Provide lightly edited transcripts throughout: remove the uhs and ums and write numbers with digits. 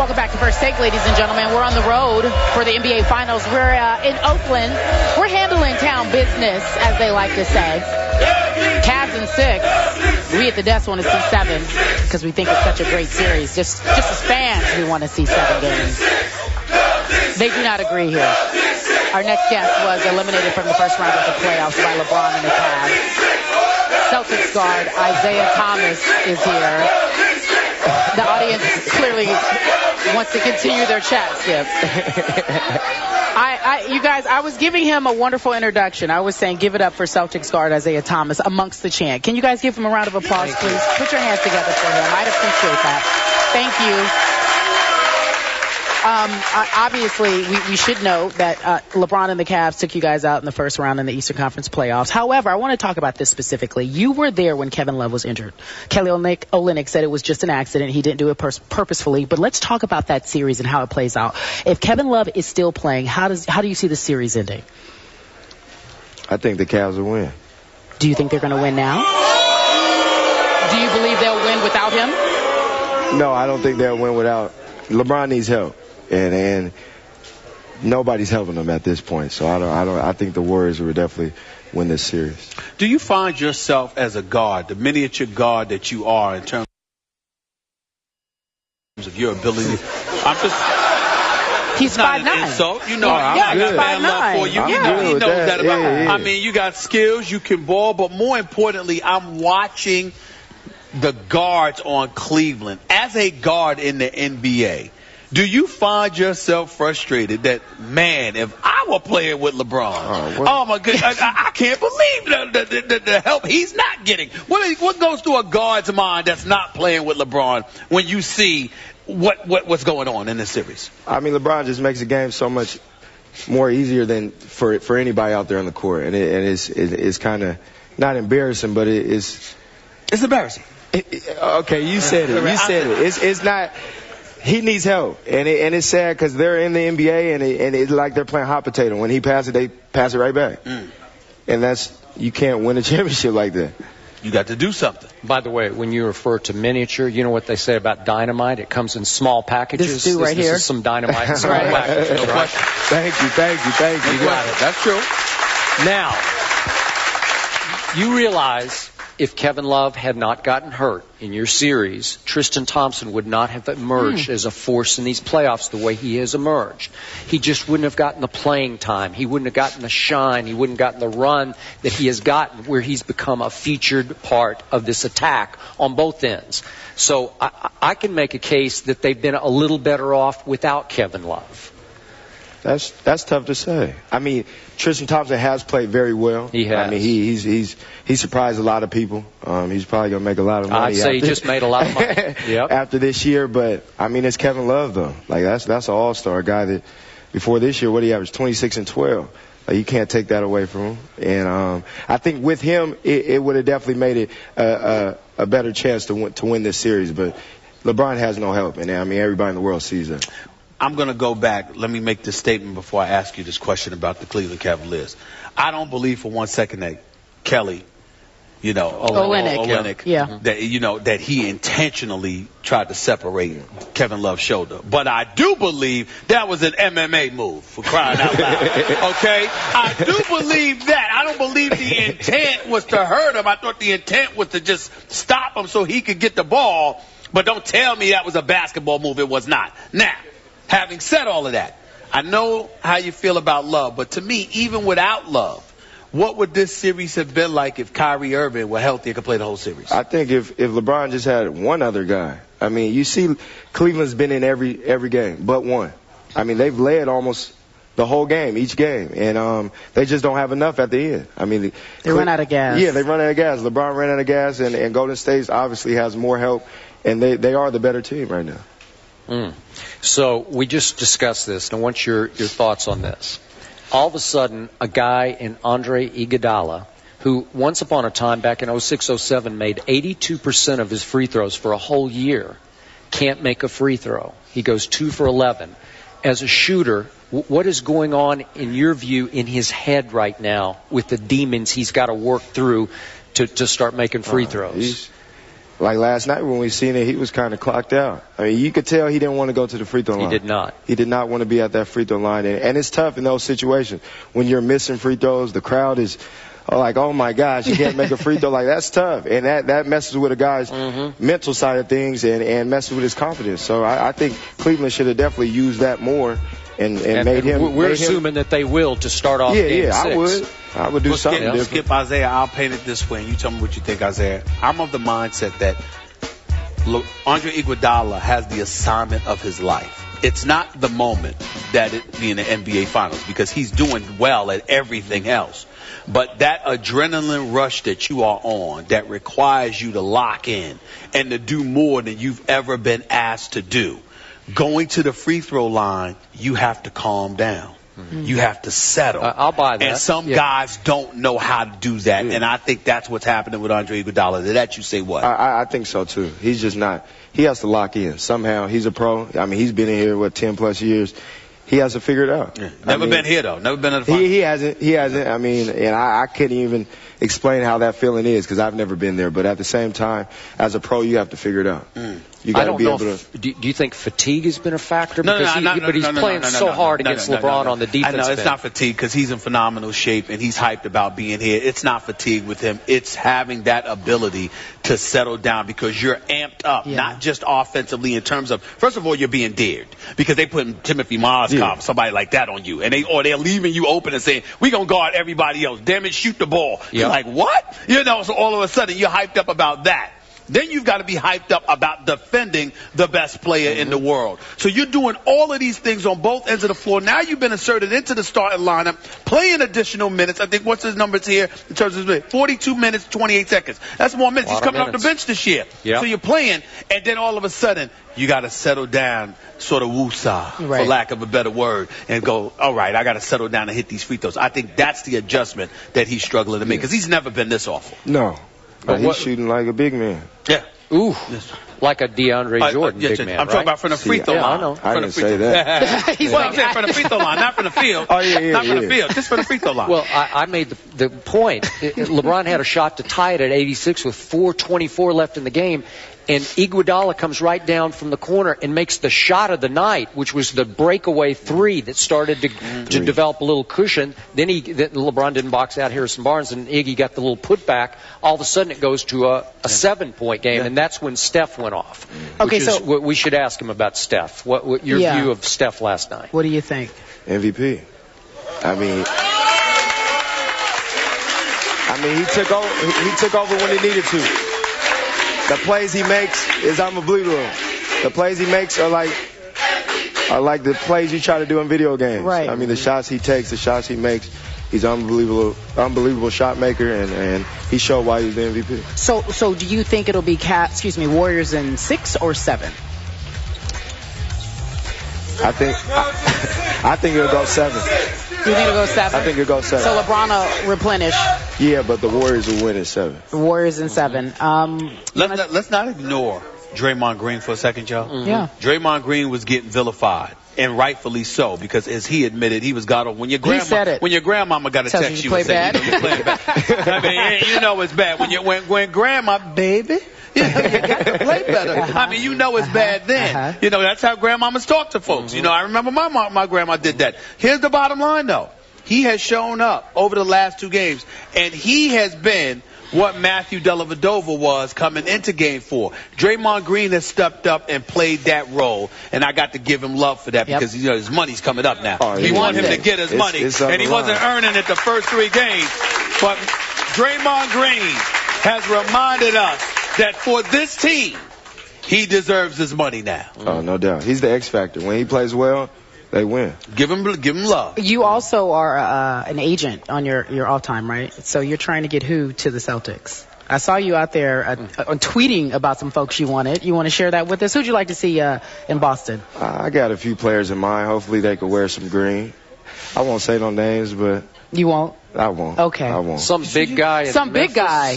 Welcome back to First Take, ladies and gentlemen. We're on the road for the NBA Finals. We're in Oakland. We're handling town business, as they like to say. Cavs in 6. We at the desk want to see 7 because we think it's such a great series. Just as fans, we want to see 7 games. They do not agree here. Our next guest was eliminated from the first round of the playoffs by LeBron and the Cavs. Celtics guard Isaiah Thomas is here. The audience clearly wants to continue their chat, Skip. You guys, I was giving him a wonderful introduction. I was saying give it up for Celtics guard Isaiah Thomas amongst the chant. Can you guys give him a round of applause, please? Put your hands together for him. I'd appreciate that. Thank you. Obviously, we should know that LeBron and the Cavs took you guys out in the first round in the Eastern Conference playoffs. However, I want to talk about this specifically. You were there when Kevin Love was injured. Kelly Olynyk said it was just an accident. He didn't do it purposefully. But let's talk about that series and how it plays out. If Kevin Love is still playing, how do you see the series ending? I think the Cavs will win. Do you think they're going to win now? Do you believe they'll win without him? No, I don't think they'll win without. LeBron needs help. And nobody's helping them at this point. So I think the Warriors will definitely win this series. Do you find yourself as a guard, the miniature guard that you are in terms of your ability? He's 5'9". Insult. You know, yeah, I got fan love for you. He knows that about you. Yeah. I mean, you got skills, you can ball, but more importantly, I'm watching the guards on Cleveland. As a guard in the NBA, do you find yourself frustrated that, man, if I were playing with LeBron, oh my goodness, I can't believe the help he's not getting. What goes through a guard's mind that's not playing with LeBron when you see what's going on in this series? I mean, LeBron just makes the game so much more easier than for anybody out there on the court, and it's kind of not embarrassing, but it's embarrassing. Okay, you said it. You said it. It's not. He needs help, and it's sad because they're in the NBA, and it's like they're playing hot potato. When he passes it, they pass it right back. And you can't win a championship like that. You got to do something. By the way, when you refer to miniature, you know what they say about dynamite? It comes in small packages. This right here. This is some dynamite in small packages. No question. Thank you. You got it. That's true. Now, you realize if Kevin Love had not gotten hurt in your series, Tristan Thompson would not have emerged as a force in these playoffs the way he has emerged. He just wouldn't have gotten the playing time. He wouldn't have gotten the shine. He wouldn't have gotten the run that he has gotten, where he's become a featured part of this attack on both ends. So I can make a case that they've been a little better off without Kevin Love. That's tough to say. I mean, Tristan Thompson has played very well. He has. I mean, he surprised a lot of people. He's probably going to make a lot of money. I'd say he just made a lot of money. Yep. After this year. But, I mean, it's Kevin Love, though. Like, that's an all-star guy that before this year, what he averaged, 26 and 12. Like, you can't take that away from him. And I think with him, it would have definitely made it a better chance to win this series. But LeBron has no help. And, I mean, everybody in the world sees that. I'm going to go back. Let me make this statement before I ask you this question about the Cleveland Cavaliers. I don't believe for one second that Kelly, Olynyk, yeah, that he intentionally tried to separate Kevin Love's shoulder. But I do believe that was an MMA move, for crying out loud. Okay? I do believe that. I don't believe the intent was to hurt him. I thought the intent was to just stop him so he could get the ball. But don't tell me that was a basketball move. It was not. Now, having said all of that, I know how you feel about Love, but to me, even without Love, what would this series have been like if Kyrie Irving were healthy and could play the whole series? I think if LeBron just had one other guy. I mean, you see Cleveland's been in every game but one. I mean, they've led almost the whole game, each game, and they just don't have enough at the end. I mean, they run out of gas. Yeah, they run out of gas. LeBron ran out of gas, and Golden State obviously has more help, and they are the better team right now. So we just discussed this, and I want your thoughts on this. All of a sudden, a guy in Andre Iguodala, who once upon a time back in 06-07 made 82% of his free throws for a whole year, can't make a free throw. He goes 2 for 11. As a shooter, what is going on, in your view, in his head right now with the demons he's got to work through to start making free throws? like last night when we seen it, he was kind of clocked out. I mean, you could tell he didn't want to go to the free throw line. He did not. He did not want to be at that free throw line. And it's tough in those situations. When you're missing free throws, the crowd is like, oh, my gosh, you can't make a free throw. Like, that's tough. And that messes with a guy's mental side of things and messes with his confidence. So I think Cleveland should have definitely used that more and made him. We're assuming that they will to start off game 6. I would do something different. Skip, Isaiah, I'll paint it this way, and you tell me what you think, Isaiah. I'm of the mindset that Andre Iguodala has the assignment of his life. It's not the moment that it be in the NBA Finals because he's doing well at everything else. But that adrenaline rush that you are on that requires you to lock in and to do more than you've ever been asked to do. Going to the free throw line, you have to calm down. You have to settle. I'll buy that. And some guys don't know how to do that. And I think that's what's happening with Andre Iguodala. To that you say what? I think so, too. He's just not. He has to lock in. Somehow, he's a pro. I mean, he's been in here, 10-plus years. He has to figure it out. Yeah. Never been here, though. Never been in the finals. He hasn't. I mean, and I couldn't even explain how that feeling is because I've never been there. But at the same time, as a pro, you have to figure it out. You got to be able to. Do you think fatigue has been a factor? But he's playing so hard against LeBron on the defense. I know it's not fatigue because he's in phenomenal shape and he's hyped about being here. It's not fatigue with him. It's having that ability to settle down because you're amped up, not just offensively in terms of, first of all, you're being dared because they put Timothy Mozgov, somebody like that on you, and they're leaving you open and saying, we're going to guard everybody else. Damn it, shoot the ball. You're like, what? So all of a sudden you're hyped up about that. Then you've got to be hyped up about defending the best player in the world. So you're doing all of these things on both ends of the floor. Now you've been inserted into the starting lineup, playing additional minutes. I think what's his numbers here in terms of 42 minutes, 28 seconds. That's more minutes. He's coming off the bench this year. So you're playing, and then all of a sudden you got to settle down, sort of woosah, for lack of a better word, and go, all right, I got to settle down and hit these free throws. I think that's the adjustment that he's struggling to make because he's never been this awful. No. But he's shooting like a big man. Yeah. Ooh. Like a DeAndre Jordan big man, I'm talking about from the free throw line. I know. I didn't say that. I'm saying from the free throw line, not from the field. Not from the field, just from the free throw line. Well, I made the point. LeBron had a shot to tie it at 86 with 4:24 left in the game. And Iguodala comes right down from the corner and makes the shot of the night, which was the breakaway three that started to develop a little cushion. Then LeBron didn't box out Harrison Barnes, and Iggy got the little putback. All of a sudden, it goes to a 7-point game, and that's when Steph went off. Okay, so we should ask him about Steph. What your view of Steph last night? What do you think? MVP. I mean, he took over when he needed to. The plays he makes is unbelievable. The plays he makes are like the plays you try to do in video games. Right. I mean, the shots he takes, the shots he makes, he's unbelievable shot maker, and he showed why he's the MVP. So do you think it'll be Warriors in 6 or 7? I think it'll go 7. You think it'll go 7? I think it'll go 7. So LeBron will replenish. Yeah, but the Warriors will win at 7. The Warriors in 7. Let's not ignore Draymond Green for a second, y'all. Yeah. Draymond Green was getting vilified, and rightfully so, because as he admitted, he was got on. When your grandmama got a text you and said, you're playing bad. I mean, you know it's bad. When grandma, baby, you got to play better. I mean, you know it's bad then. You know, that's how grandmamas talk to folks. You know, I remember my grandma did that. Here's the bottom line, though. He has shown up over the last 2 games, and he has been what Matthew Dellavedova was coming into Game 4. Draymond Green has stepped up and played that role, and I got to give him love for that because his money's coming up now. We want him to get his money, and he wasn't earning it the first 3 games. But Draymond Green has reminded us that for this team, he deserves his money now. Oh, no doubt. He's the X factor. When he plays well, they win. Give him love. You also are an agent on your off time, right? So you're trying to get who to the Celtics? I saw you out there tweeting about some folks you wanted. You want to share that with us? Who'd you like to see in Boston? I got a few players in mind. Hopefully they could wear some green. I won't say no names, but... You won't? I won't. Okay. I won't. Some big guy. Some big guy.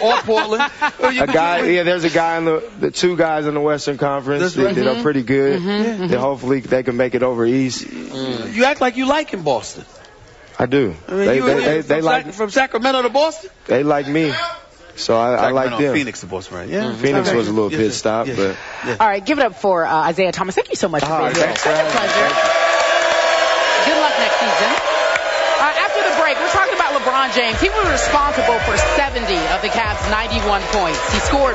Or Portland. There's a guy in the 2 guys in the Western Conference that are pretty good. That hopefully they can make it over East. You act like you like in Boston. I do. I mean, they like from Sacramento to Boston. They like me, so I like them. Phoenix to Boston, right? Yeah. Phoenix was a little pit stop, but. All right, give it up for Isaiah Thomas. Thank you so much for being here. Such a pleasure. Good luck next season. After the break, we're talking about LeBron James. He was responsible for 70 of the Cavs' 91 points. He scored